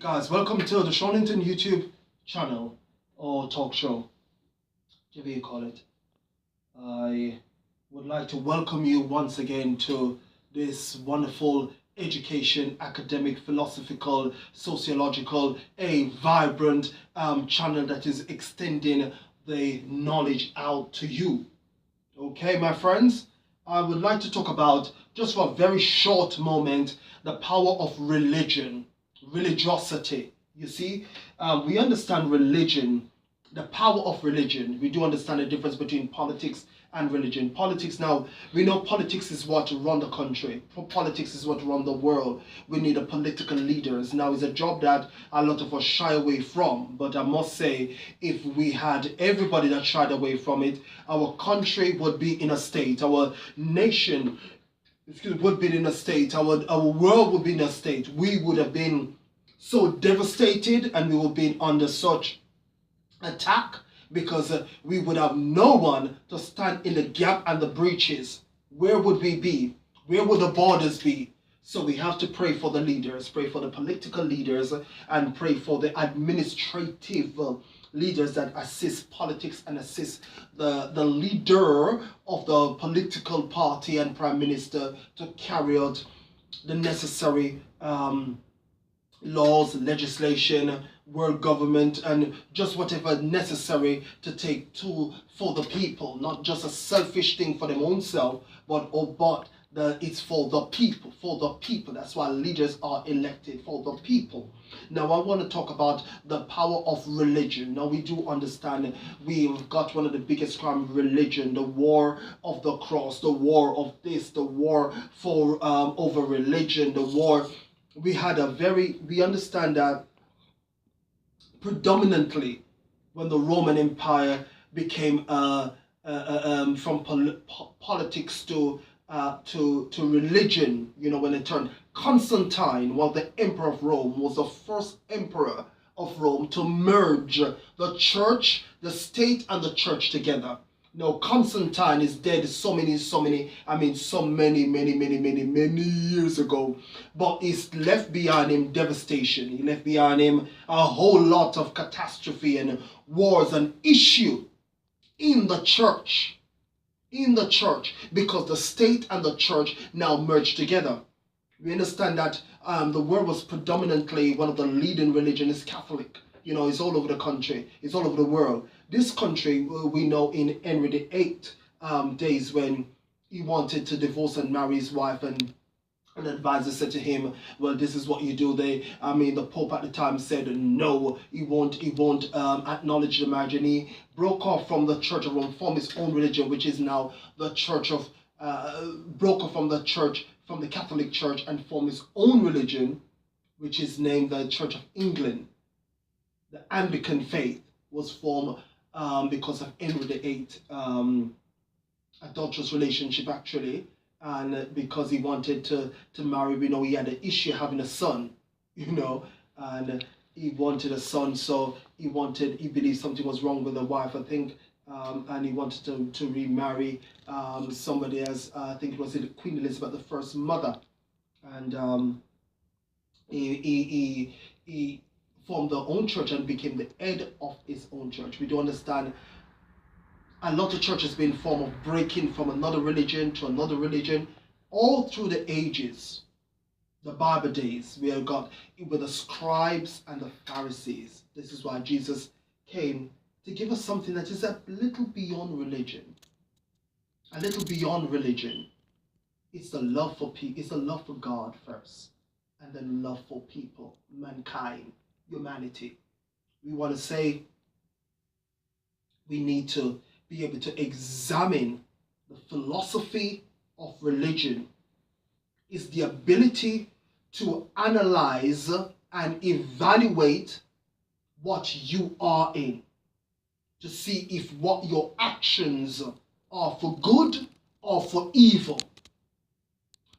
Guys, welcome to the Shawn Linton YouTube channel or talk show, whatever you call it. I would like to welcome you once again to this wonderful education, academic, philosophical, sociological, a vibrant channel that is extending the knowledge out to you. Okay, my friends, I would like to talk about, just for a very short moment, the power of religion, religiosity. You see, we understand religion, the power of religion. We do understand the difference between politics and religion. Politics, now, we know politics is what run the country. Politics is what run the world. We need a political leaders. Now, it's a job that a lot of us shy away from. But I must say, if we had everybody that shied away from it, our country would be in a state. Our nation would be in a state. Our world would be in a state. We would have been so devastated, and we would be under such attack, because we would have no one to stand in the gap and the breaches. Where would we be? Where would the borders be? So we have to pray for the leaders, pray for the political leaders, and pray for the administrative leaders that assist politics and assist the leader of the political party and prime minister to carry out the necessary laws, legislation, world government, and just whatever necessary to take to for the people, not just a selfish thing for their own self, but it's for the people, for the people. That's why leaders are elected, for the people. Now I want to talk about the power of religion. Now we do understand we've got one of the biggest crime, religion, the war of the cross, the war of this, the war for over religion, the war. We understand that predominantly when the Roman Empire became from politics to religion, when it turned. Constantine was the emperor of Rome, was the first emperor of Rome to merge the church, the state, and the church together. Now Constantine is dead so many years ago, but he's left behind him devastation. He left behind him a whole lot of catastrophe and wars and issue in the church, because the state and the church now merged together. We understand that the world was predominantly, one of the leading religion is Catholic. It's all over the country, it's all over the world. This country, we know in Henry VIII days, when he wanted to divorce and marry his wife, and an advisor said to him, well, this is what you do. The Pope at the time said no, he won't acknowledge the marriage, and he broke off from the Church of Rome, formed his own religion, which is now the Church of, broke off from the church, from the Catholic Church, and formed his own religion, which is named the Church of England. The Anglican faith was formed because of Henry VIII, adulterous relationship actually, and because he wanted to marry. We know he had an issue having a son, and he wanted a son, so he believed something was wrong with the wife, I think, and he wanted to remarry somebody as, I think it was Queen Elizabeth the First mother, and he formed their own church and became the head of his own church. We do understand a lot of churches been formed of breaking from another religion to another religion all through the ages. The Bible days, we have got with the scribes and the Pharisees. This is why Jesus came, to give us something that is a little beyond religion. A little beyond religion. It's the love for people. It's the love for God first, and then love for people, mankind, humanity. We want to say we need to be able to examine the philosophy of religion. Is the ability to analyze and evaluate what you are in, to see if what your actions are for good or for evil,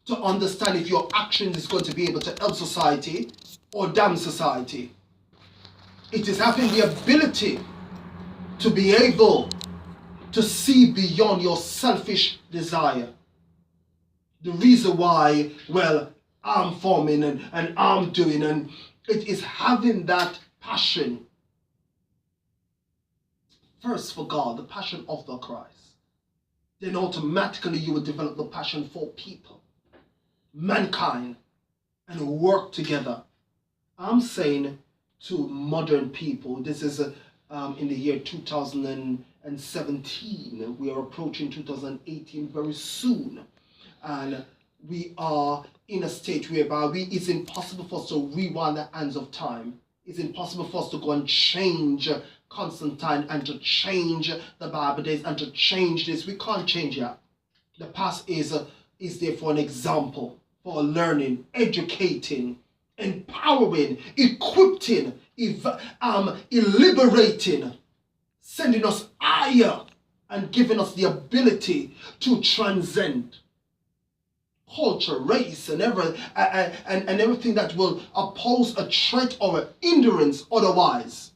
to understand if your actions is going to be able to help society or damn society. It is having the ability to be able to see beyond your selfish desire. The reason why, well, I'm forming and I'm doing, and It is having that passion first for God, the passion of the Christ. Then automatically you will develop the passion for people, mankind, and work together. I'm saying to modern people, this is in the year 2017. We are approaching 2018 very soon. And we are in a state whereby it's impossible for us to rewind the hands of time. It's impossible for us to go and change Constantine and to change the Bible days and to change this. We can't change it. The past is there for an example, for learning, educating, empowering, equipping, liberating, sending us higher and giving us the ability to transcend culture, race, and everything that will oppose a threat or an hindrance otherwise.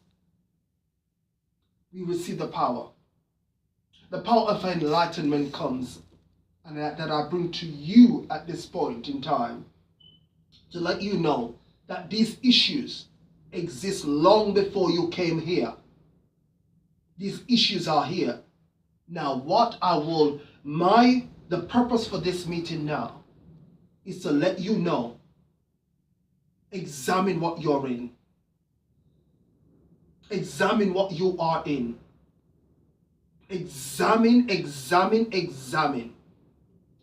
We receive the power. The power of enlightenment comes, and that I bring to you at this point in time to let you know that these issues exist long before you came here. These issues are here. Now, the purpose for this meeting now is to let you know, examine what you're in. Examine what you are in. Examine.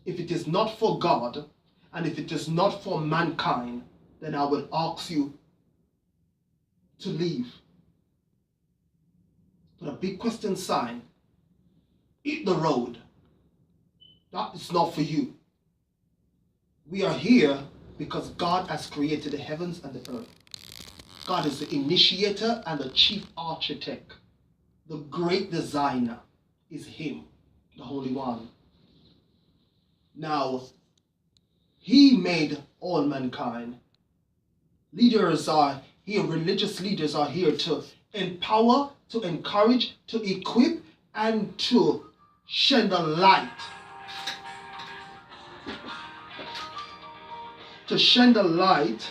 If it is not for God, and if it is not for mankind, then I will ask you to leave. Put a big question sign. Hit the road. That is not for you. We are here because God has created the heavens and the earth. God is the initiator and the chief architect. The great designer is Him, the Holy One. Now, He made all mankind. Leaders are here, religious leaders are here to empower, to encourage, to equip, and to shed the light. To shine the light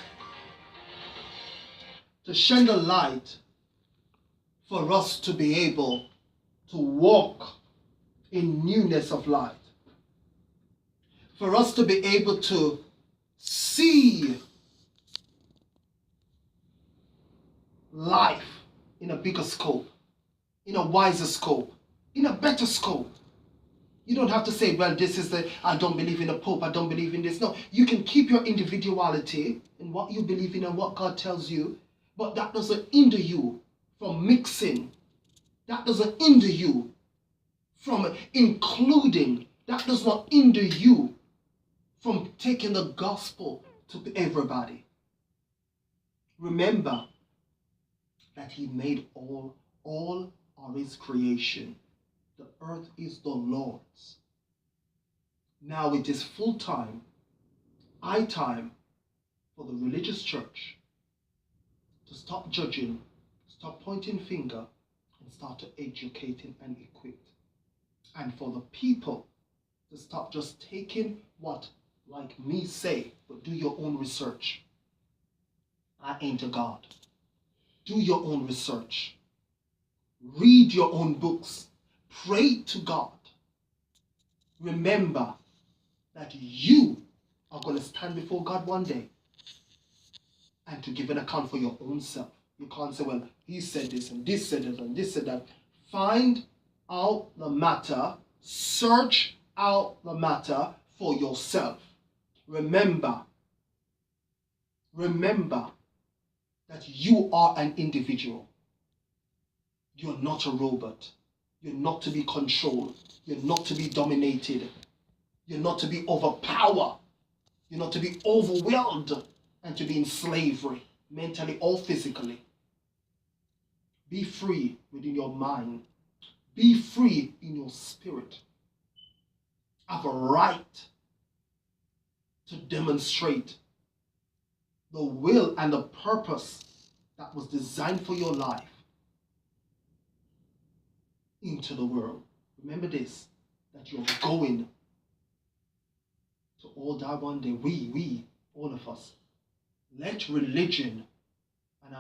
for us to be able to walk in newness of light. For us to be able to see life in a bigger scope, in a wiser scope, in a better scope. You don't have to say, well, I don't believe in the Pope, I don't believe in this. No, you can keep your individuality in what you believe in and what God tells you, but that doesn't hinder you from mixing. That doesn't hinder you from including. That does not hinder you from taking the gospel to everybody. Remember that He made all are His creation. The earth is the Lord's. Now it is full time, high time for the religious church to stop judging, stop pointing finger, and start to educating and equip. And for the people to stop just taking what, like me, say, but do your own research. I ain't a God. Do your own research. Read your own books. Pray to God. Remember that you are going to stand before God one day and to give an account for your own self. You can't say, well, he said this and this said that and this said that. Find out the matter. Search out the matter for yourself. Remember that you are an individual. You're not a robot. You're not to be controlled. You're not to be dominated. You're not to be overpowered. You're not to be overwhelmed and to be in slavery, mentally or physically. Be free within your mind. Be free in your spirit. Have a right to demonstrate the will and the purpose that was designed for your life into the world. Remember this, that you're going to all die one day. We, all of us. Let religion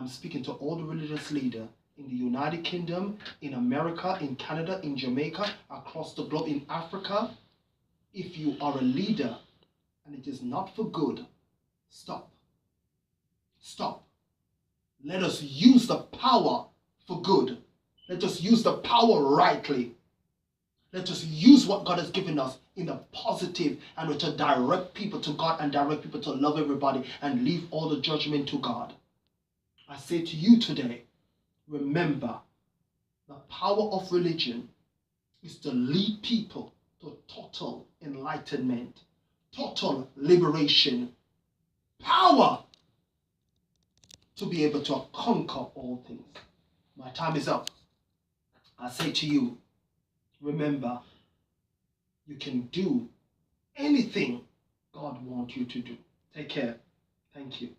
I'm speaking to all the religious leaders in the United Kingdom, in America, in Canada, in Jamaica, across the globe, in Africa. If you are a leader and it is not for good, stop. Stop. Let us use the power for good. Let us use the power rightly. Let us use what God has given us in a positive and to direct people to God and direct people to love everybody and leave all the judgment to God. I say to you today, remember, the power of religion is to lead people to total enlightenment, total liberation, power to be able to conquer all things. My time is up. I say to you, remember, you can do anything God wants you to do. Take care. Thank you.